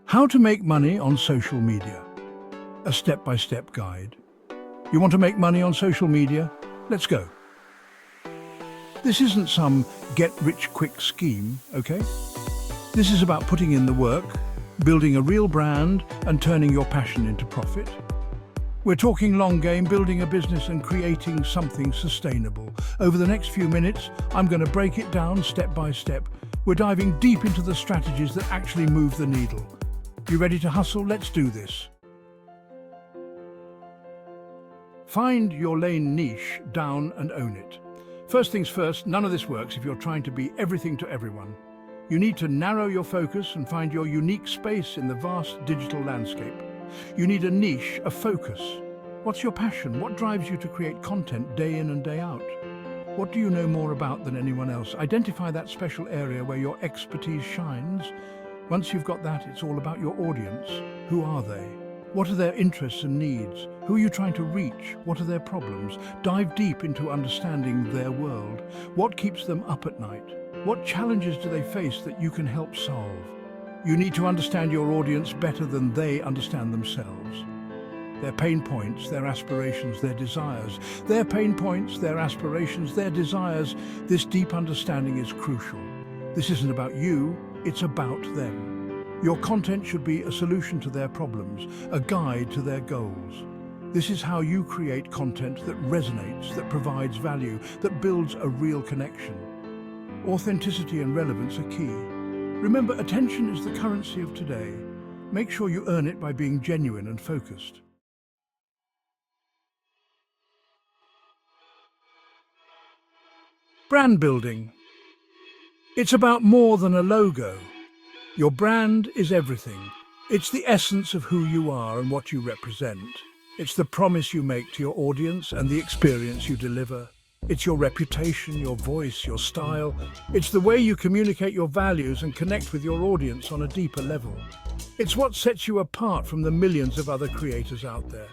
How to make money on social media. A step-by-step guide. You want to make money on social media? Let's go. This isn't some get-rich-quick scheme, okay? This is about putting in the work, building a real brand, and turning your passion into profit. We're talking long game, building a business and creating something sustainable. Over the next few minutes, I'm going to break it down step by step. We're diving deep into the strategies that actually move the needle. You ready to hustle? Let's do this. Find your lane niche down and own it. First things first, none of this works if you're trying to be everything to everyone. You need to narrow your focus and find your unique space in the vast digital landscape. You need a niche, a focus. What's your passion? What drives you to create content day in and day out? What do you know more about than anyone else? Identify that special area where your expertise shines. Once you've got that, it's all about your audience. Who are they? What are their interests and needs? Who are you trying to reach? What are their problems? Dive deep into understanding their world. What keeps them up at night? What challenges do they face that you can help solve? You need to understand your audience better than they understand themselves. Their pain points, their aspirations, their desires. Their pain points, their aspirations, their desires. This deep understanding is crucial. This isn't about you, it's about them. Your content should be a solution to their problems, a guide to their goals. This is how you create content that resonates, that provides value, that builds a real connection. Authenticity and relevance are key. Remember, attention is the currency of today. Make sure you earn it by being genuine and focused. Brand building. It's about more than a logo. Your brand is everything. It's the essence of who you are and what you represent. It's the promise you make to your audience and the experience you deliver. It's your reputation, your voice, your style. It's the way you communicate your values and connect with your audience on a deeper level. It's what sets you apart from the millions of other creators out there.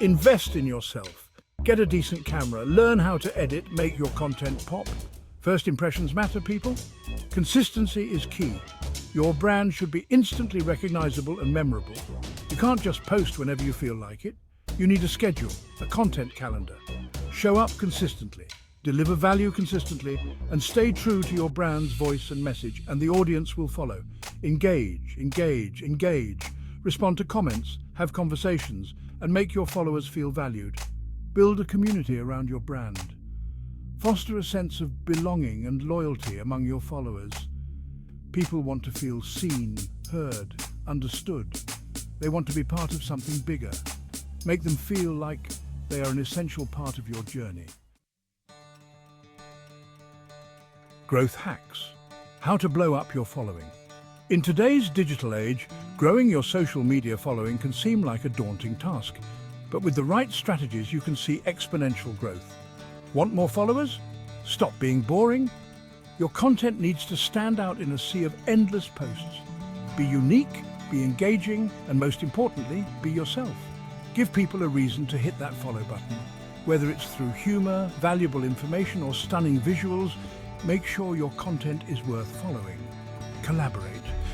Invest in yourself. Get a decent camera. Learn how to edit, make your content pop. First impressions matter, people. Consistency is key. Your brand should be instantly recognizable and memorable. You can't just post whenever you feel like it. You need a schedule, a content calendar. Show up consistently, deliver value consistently, and stay true to your brand's voice and message, and the audience will follow. Engage, engage, engage. Respond to comments, have conversations, and make your followers feel valued. Build a community around your brand. Foster a sense of belonging and loyalty among your followers. People want to feel seen, heard, understood. They want to be part of something bigger. Make them feel like they are an essential part of your journey. Growth hacks. How to blow up your following. In today's digital age, growing your social media following can seem like a daunting task. But with the right strategies, you can see exponential growth. Want more followers? Stop being boring. Your content needs to stand out in a sea of endless posts. Be unique, be engaging, and most importantly, be yourself. Give people a reason to hit that follow button. Whether it's through humor, valuable information, or stunning visuals, make sure your content is worth following. Collaborate.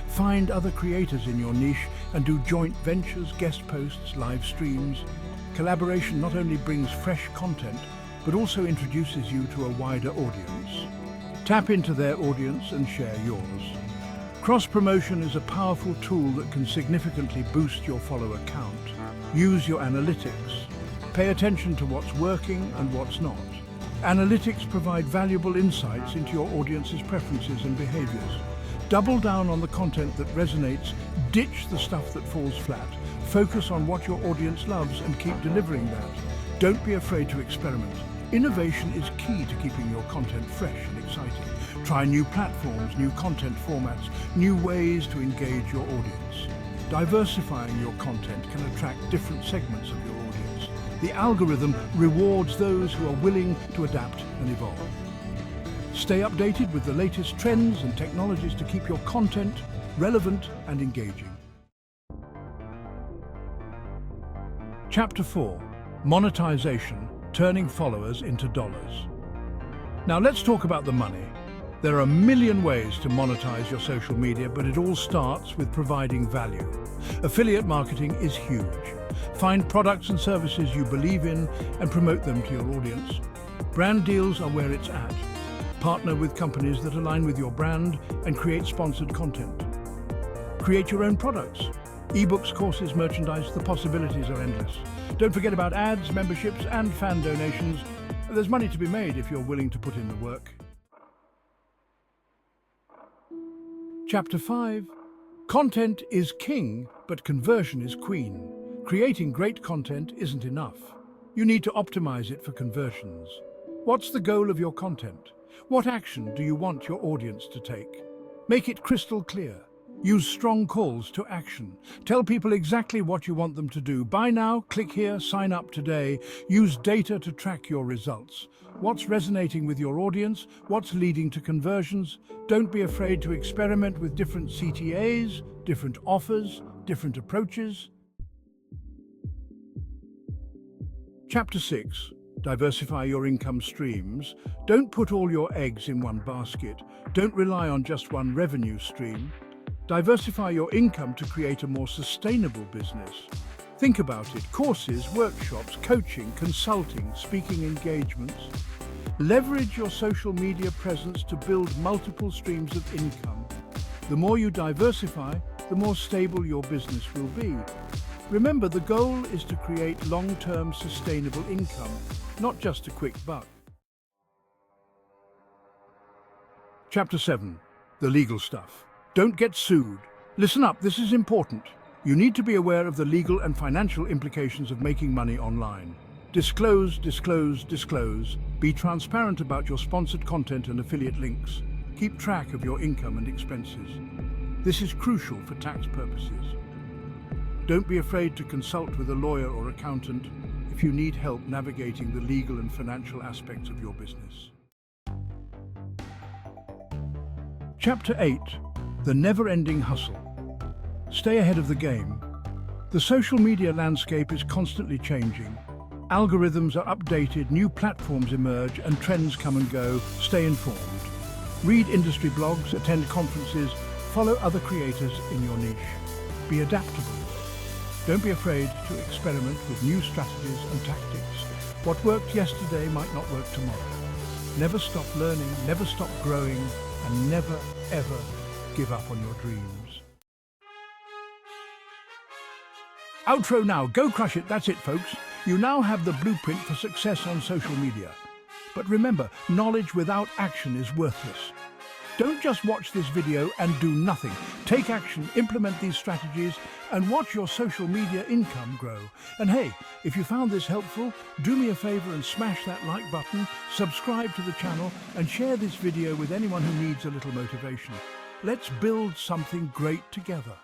Find other creators in your niche and do joint ventures, guest posts, live streams. Collaboration not only brings fresh content, but also introduces you to a wider audience. Tap into their audience and share yours. Cross-promotion is a powerful tool that can significantly boost your follower count. Use your analytics. Pay attention to what's working and what's not. Analytics provide valuable insights into your audience's preferences and behaviors. Double down on the content that resonates, ditch the stuff that falls flat. Focus on what your audience loves and keep delivering that. Don't be afraid to experiment. Innovation is key to keeping your content fresh and exciting. Try new platforms, new content formats, new ways to engage your audience. Diversifying your content can attract different segments of your audience. The algorithm rewards those who are willing to adapt and evolve. Stay updated with the latest trends and technologies to keep your content relevant and engaging. Chapter 4. Monetization, turning followers into dollars. Now let's talk about the money. There are a million ways to monetize your social media, but it all starts with providing value. Affiliate marketing is huge. Find products and services you believe in and promote them to your audience. Brand deals are where it's at. Partner with companies that align with your brand and create sponsored content. Create your own products. Ebooks, courses, merchandise, the possibilities are endless. Don't forget about ads, memberships, and fan donations. There's money to be made if you're willing to put in the work. Chapter 5. Content is king, but conversion is queen. Creating great content isn't enough. You need to optimize it for conversions. What's the goal of your content? What action do you want your audience to take? Make it crystal clear. Use strong calls to action. Tell people exactly what you want them to do. Buy now, click here, sign up today. Use data to track your results. What's resonating with your audience? What's leading to conversions? Don't be afraid to experiment with different CTAs, different offers, different approaches. Chapter 6. Diversify your income streams. Don't put all your eggs in one basket. Don't rely on just one revenue stream. Diversify your income to create a more sustainable business. Think about it: courses, workshops, coaching, consulting, speaking engagements. Leverage your social media presence to build multiple streams of income. The more you diversify, the more stable your business will be. Remember, the goal is to create long-term sustainable income, not just a quick buck. Chapter 7. The legal stuff. Don't get sued. Listen up, this is important. You need to be aware of the legal and financial implications of making money online. Disclose, disclose, disclose. Be transparent about your sponsored content and affiliate links. Keep track of your income and expenses. This is crucial for tax purposes. Don't be afraid to consult with a lawyer or accountant if you need help navigating the legal and financial aspects of your business. Chapter 8. The never-ending hustle. Stay ahead of the game. The social media landscape is constantly changing. Algorithms are updated, new platforms emerge, and trends come and go. Stay informed. Read industry blogs, attend conferences, follow other creators in your niche. Be adaptable. Don't be afraid to experiment with new strategies and tactics. What worked yesterday might not work tomorrow. Never stop learning, never stop growing, and never, ever give up on your dreams. Outro now. Go crush it. That's it, folks. You now have the blueprint for success on social media. But remember, knowledge without action is worthless. Don't just watch this video and do nothing. Take action, implement these strategies, and watch your social media income grow. And hey, if you found this helpful, do me a favor and smash that like button, subscribe to the channel, and share this video with anyone who needs a little motivation. Let's build something great together.